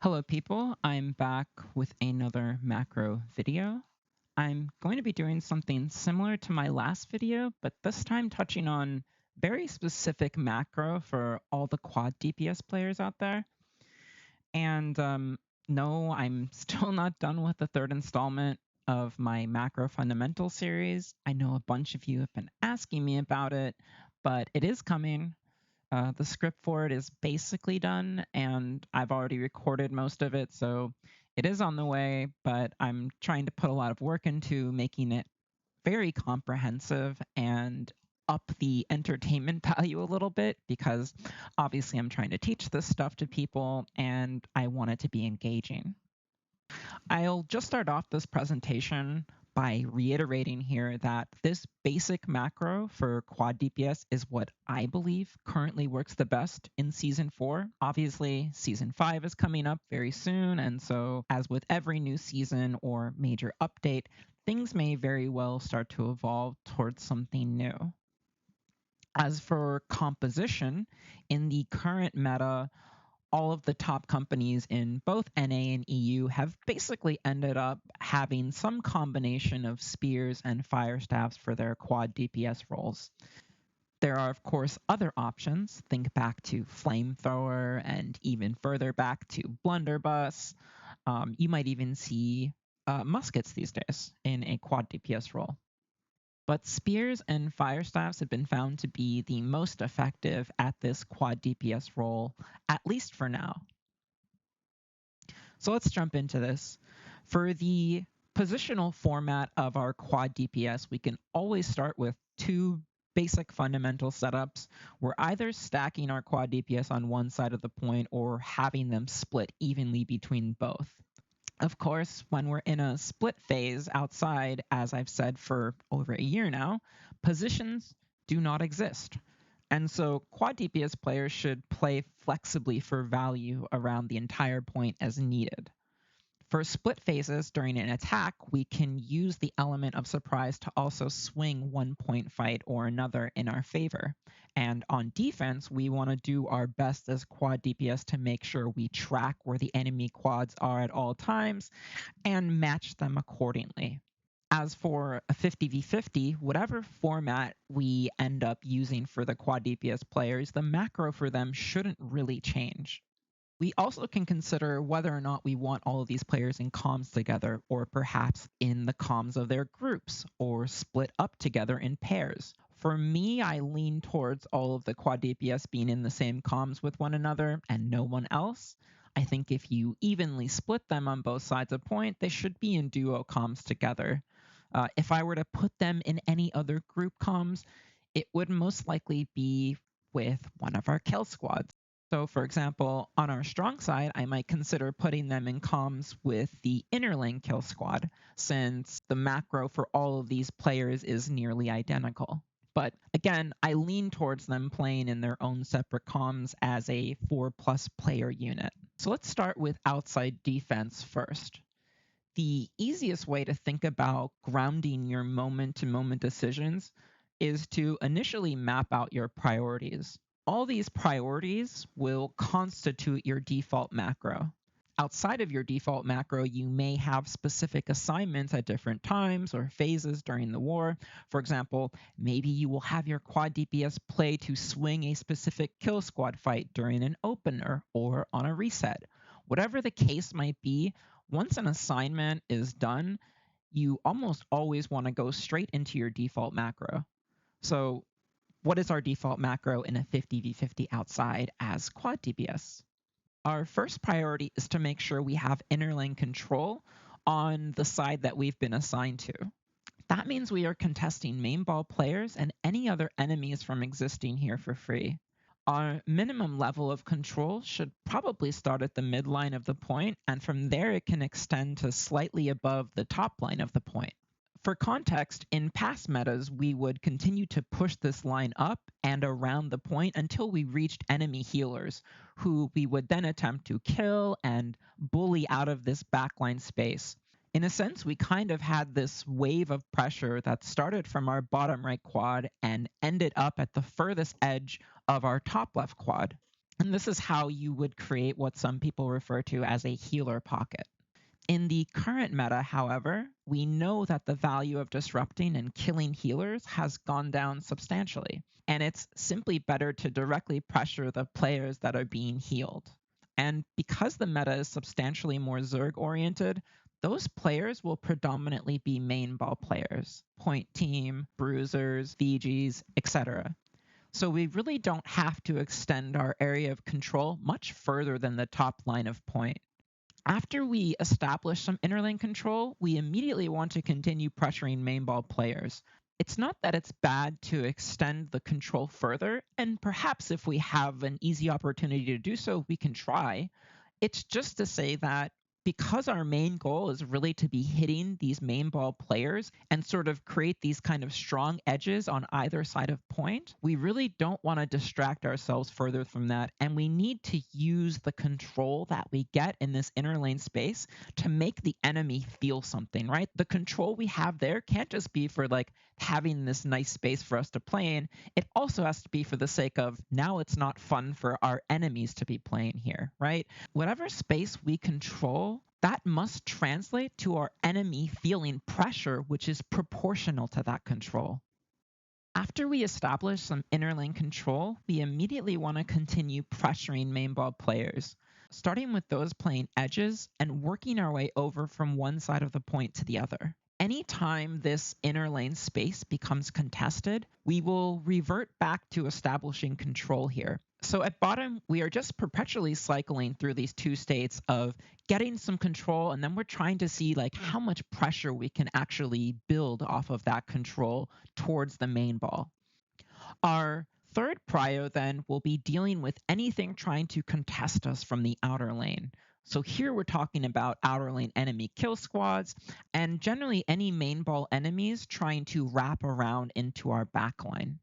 Hello people, I'm back with another macro video. I'm going to be doing something similar to my last video, but this time touching on very specific macro for all the Quad DPS players out there. And no, I'm still not done with the third installment of my macro fundamental series. I know a bunch of you have been asking me about it, but it is coming. The script for it is basically done, and I've already recorded most of it, so it is on the way, but I'm trying to put a lot of work into making it very comprehensive and up the entertainment value a little bit because obviously I'm trying to teach this stuff to people and I want it to be engaging. I'll just start off this presentation by reiterating here that this basic macro for Quad DPS is what I believe currently works the best in Season 4. Obviously, Season 5 is coming up very soon, and so as with every new season or major update, things may very well start to evolve towards something new. As for composition, in the current meta, all of the top companies in both NA and EU have basically ended up having some combination of spears and fire staffs for their quad DPS roles. There are, of course, other options. Think back to Flamethrower and even further back to Blunderbuss. You might even see muskets these days in a quad DPS role. But spears and fire staffs have been found to be the most effective at this quad DPS role, at least for now. So let's jump into this. For the positional format of our quad DPS, we can always start with two basic fundamental setups. We're either stacking our quad DPS on one side of the point or having them split evenly between both. Of course, when we're in a split phase outside, as I've said for over a year now, positions do not exist. And so quad DPS players should play flexibly for value around the entire point as needed. For split phases during an attack, we can use the element of surprise to also swing one point fight or another in our favor. And on defense, we want to do our best as quad DPS to make sure we track where the enemy quads are at all times and match them accordingly. As for a 50v50, whatever format we end up using for the quad DPS players, the macro for them shouldn't really change. We also can consider whether or not we want all of these players in comms together, or perhaps in the comms of their groups, or split up together in pairs. For me, I lean towards all of the quad DPS being in the same comms with one another and no one else. I think if you evenly split them on both sides of point, they should be in duo comms together. If I were to put them in any other group comms, it would most likely be with one of our kill squads. So, for example, on our strong side, I might consider putting them in comms with the inner lane kill squad, since the macro for all of these players is nearly identical. But again, I lean towards them playing in their own separate comms as a 4+ player unit. So let's start with outside defense first. The easiest way to think about grounding your moment-to-moment decisions is to initially map out your priorities. All these priorities will constitute your default macro. Outside of your default macro, you may have specific assignments at different times or phases during the war. For example, maybe you will have your quad DPS play to swing a specific kill squad fight during an opener or on a reset. Whatever the case might be, once an assignment is done, you almost always want to go straight into your default macro. So what is our default macro in a 50v50 outside as quad DPS? Our first priority is to make sure we have inner lane control on the side that we've been assigned to. That means we are contesting main ball players and any other enemies from existing here for free. Our minimum level of control should probably start at the midline of the point, and from there it can extend to slightly above the top line of the point. For context, in past metas, we would continue to push this line up and around the point until we reached enemy healers, who we would then attempt to kill and bully out of this backline space. In a sense, we kind of had this wave of pressure that started from our bottom right quad and ended up at the furthest edge of our top left quad. And this is how you would create what some people refer to as a healer pocket. In the current meta, however, we know that the value of disrupting and killing healers has gone down substantially, and it's simply better to directly pressure the players that are being healed. And because the meta is substantially more Zerg-oriented, those players will predominantly be main ball players, point team, bruisers, VGs, etc. So we really don't have to extend our area of control much further than the top line of point. After we establish some interlane control, we immediately want to continue pressuring main ball players. It's not that it's bad to extend the control further, and perhaps if we have an easy opportunity to do so, we can try. It's just to say that because our main goal is really to be hitting these main ball players and sort of create these kind of strong edges on either side of point, we really don't want to distract ourselves further from that. And we need to use the control that we get in this inner lane space to make the enemy feel something, right? The control we have there can't just be for like having this nice space for us to play in. It also has to be for the sake of now it's not fun for our enemies to be playing here, right? Whatever space we control, that must translate to our enemy feeling pressure, which is proportional to that control. After we establish some inner lane control, we immediately want to continue pressuring main ball players, starting with those playing edges and working our way over from one side of the point to the other. Anytime this inner lane space becomes contested, we will revert back to establishing control here. So at bottom, we are just perpetually cycling through these two states of getting some control, and then we're trying to see like how much pressure we can actually build off of that control towards the main ball. Our third prio then will be dealing with anything trying to contest us from the outer lane. So here we're talking about outer lane enemy kill squads and generally any main ball enemies trying to wrap around into our backline.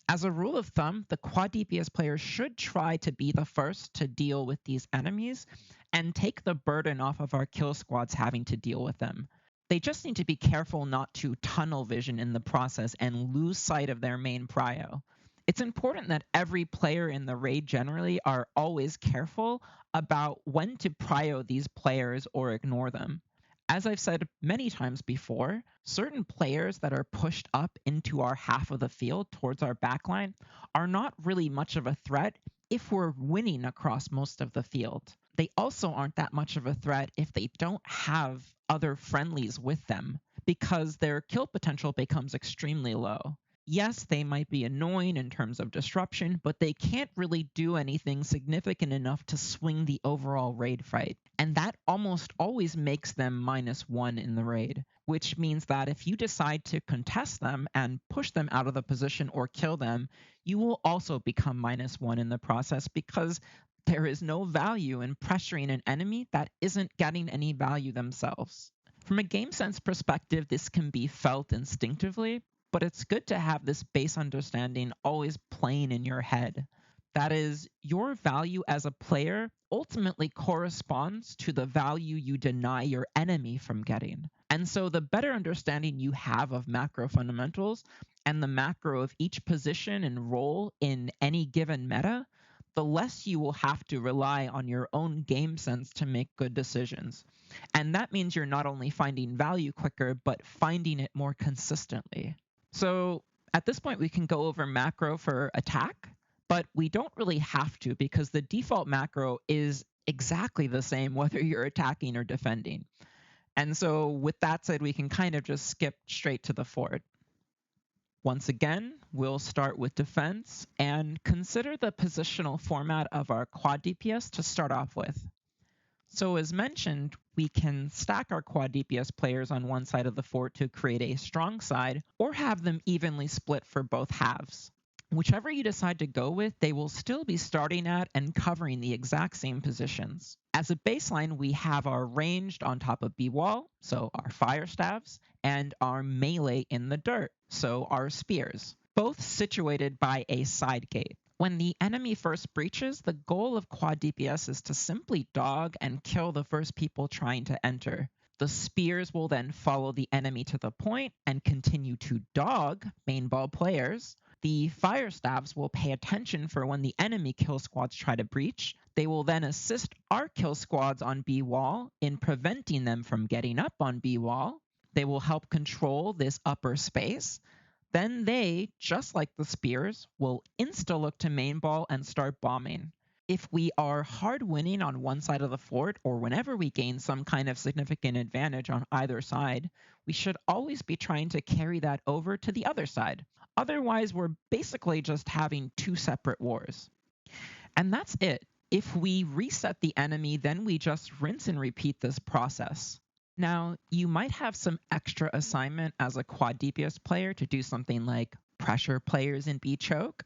As a rule of thumb, the Quad DPS players should try to be the first to deal with these enemies and take the burden off of our kill squads having to deal with them. They just need to be careful not to tunnel vision in the process and lose sight of their main prio. It's important that every player in the raid generally are always careful about when to prio these players or ignore them. As I've said many times before, certain players that are pushed up into our half of the field towards our backline are not really much of a threat if we're winning across most of the field. They also aren't that much of a threat if they don't have other friendlies with them because their kill potential becomes extremely low. Yes, they might be annoying in terms of disruption, but they can't really do anything significant enough to swing the overall raid fight. And that almost always makes them -1 in the raid, which means that if you decide to contest them and push them out of the position or kill them, you will also become -1 in the process because there is no value in pressuring an enemy that isn't getting any value themselves. From a game sense perspective, this can be felt instinctively, but it's good to have this base understanding always playing in your head. That is, your value as a player ultimately corresponds to the value you deny your enemy from getting. And so the better understanding you have of macro fundamentals and the macro of each position and role in any given meta, the less you will have to rely on your own game sense to make good decisions. And that means you're not only finding value quicker, but finding it more consistently. So at this point, we can go over macro for attack, but we don't really have to because the default macro is exactly the same whether you're attacking or defending. And so with that said, we can kind of just skip straight to the fort. Once again, we'll start with defense and consider the positional format of our Quad DPS to start off with. So as mentioned, we can stack our Quad DPS players on one side of the fort to create a strong side, or have them evenly split for both halves. Whichever you decide to go with, they will still be starting at and covering the exact same positions. As a baseline, we have our ranged on top of B-wall, so our fire staves, and our melee in the dirt, so our spears, both situated by a side gate. When the enemy first breaches, the goal of Quad DPS is to simply dog and kill the first people trying to enter. The spears will then follow the enemy to the point and continue to dog main ball players, The fire staffs will pay attention for when the enemy kill squads try to breach. They will then assist our kill squads on B wall in preventing them from getting up on B wall. They will help control this upper space. Then they, just like the spears, will insta-look to main ball and start bombing. If we are hard winning on one side of the fort, or whenever we gain some kind of significant advantage on either side, we should always be trying to carry that over to the other side. Otherwise, we're basically just having two separate wars. And that's it. If we reset the enemy, then we just rinse and repeat this process. Now, you might have some extra assignment as a Quad DPS player to do something like pressure players in B choke,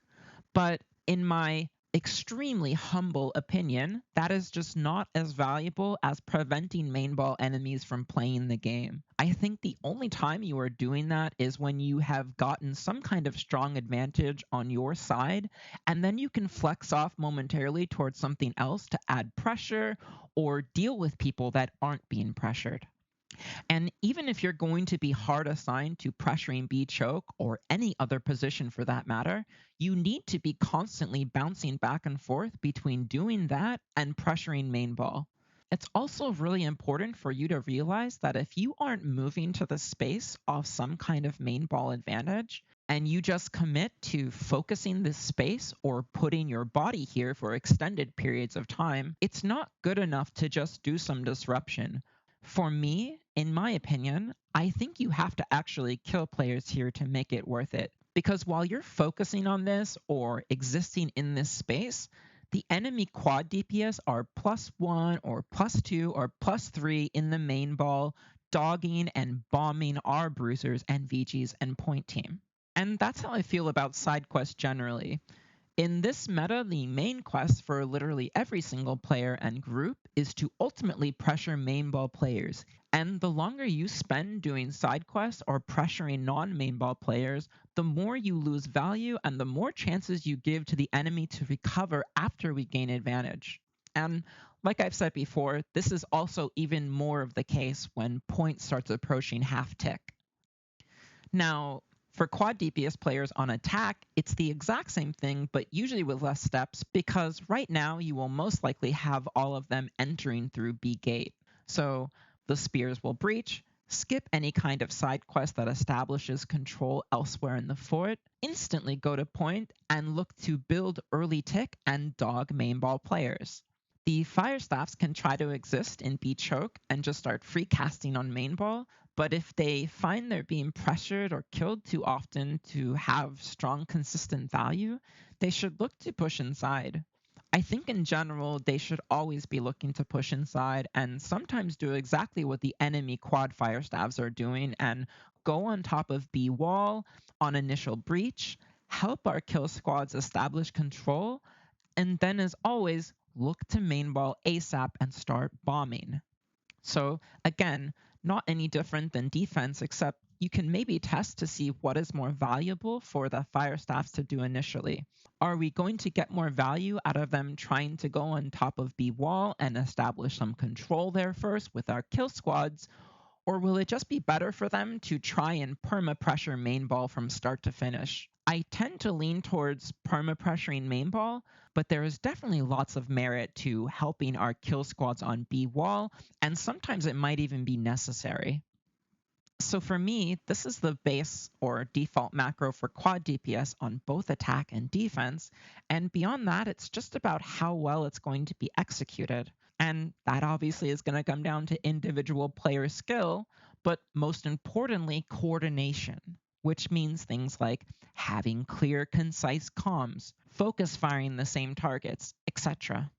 but in my extremely humble opinion, that is just not as valuable as preventing main ball enemies from playing the game. I think the only time you are doing that is when you have gotten some kind of strong advantage on your side, and then you can flex off momentarily towards something else to add pressure or deal with people that aren't being pressured. And even if you're going to be hard assigned to pressuring B choke or any other position for that matter, you need to be constantly bouncing back and forth between doing that and pressuring main ball. It's also really important for you to realize that if you aren't moving to the space off some kind of main ball advantage, and you just commit to focusing this space or putting your body here for extended periods of time, it's not good enough to just do some disruption. For me, in my opinion, I think you have to actually kill players here to make it worth it. Because while you're focusing on this or existing in this space, the enemy Quad DPS are +1 or +2 or +3 in the main ball, dogging and bombing our bruisers and VGs and point team. And that's how I feel about side quests generally. In this meta, the main quest for literally every single player and group is to ultimately pressure main ball players. And the longer you spend doing side quests or pressuring non-main ball players, the more you lose value and the more chances you give to the enemy to recover after we gain advantage. And like I've said before, this is also even more of the case when point starts approaching half tick. Now, for Quad DPS players on attack, it's the exact same thing, but usually with less steps, because right now you will most likely have all of them entering through B gate. So the spears will breach, skip any kind of side quest that establishes control elsewhere in the fort, instantly go to point, and look to build early tick and dog main ball players. The fire staffs can try to exist in B choke and just start free casting on main ball, but if they find they're being pressured or killed too often to have strong, consistent value, they should look to push inside. I think in general, they should always be looking to push inside and sometimes do exactly what the enemy quad fire staffs are doing and go on top of B wall on initial breach, help our kill squads establish control, and then as always, look to main ball ASAP and start bombing. So again, not any different than defense, except you can maybe test to see what is more valuable for the fire staffs to do initially. Are we going to get more value out of them trying to go on top of B wall and establish some control there first with our kill squads? Or will it just be better for them to try and perma-pressure main ball from start to finish? I tend to lean towards perma-pressuring main ball, but there is definitely lots of merit to helping our kill squads on B wall, and sometimes it might even be necessary. So for me, this is the base or default macro for Quad DPS on both attack and defense, and beyond that, it's just about how well it's going to be executed. And that obviously is going to come down to individual player skill, but most importantly, coordination, which means things like having clear, concise comms, focus firing the same targets, etc.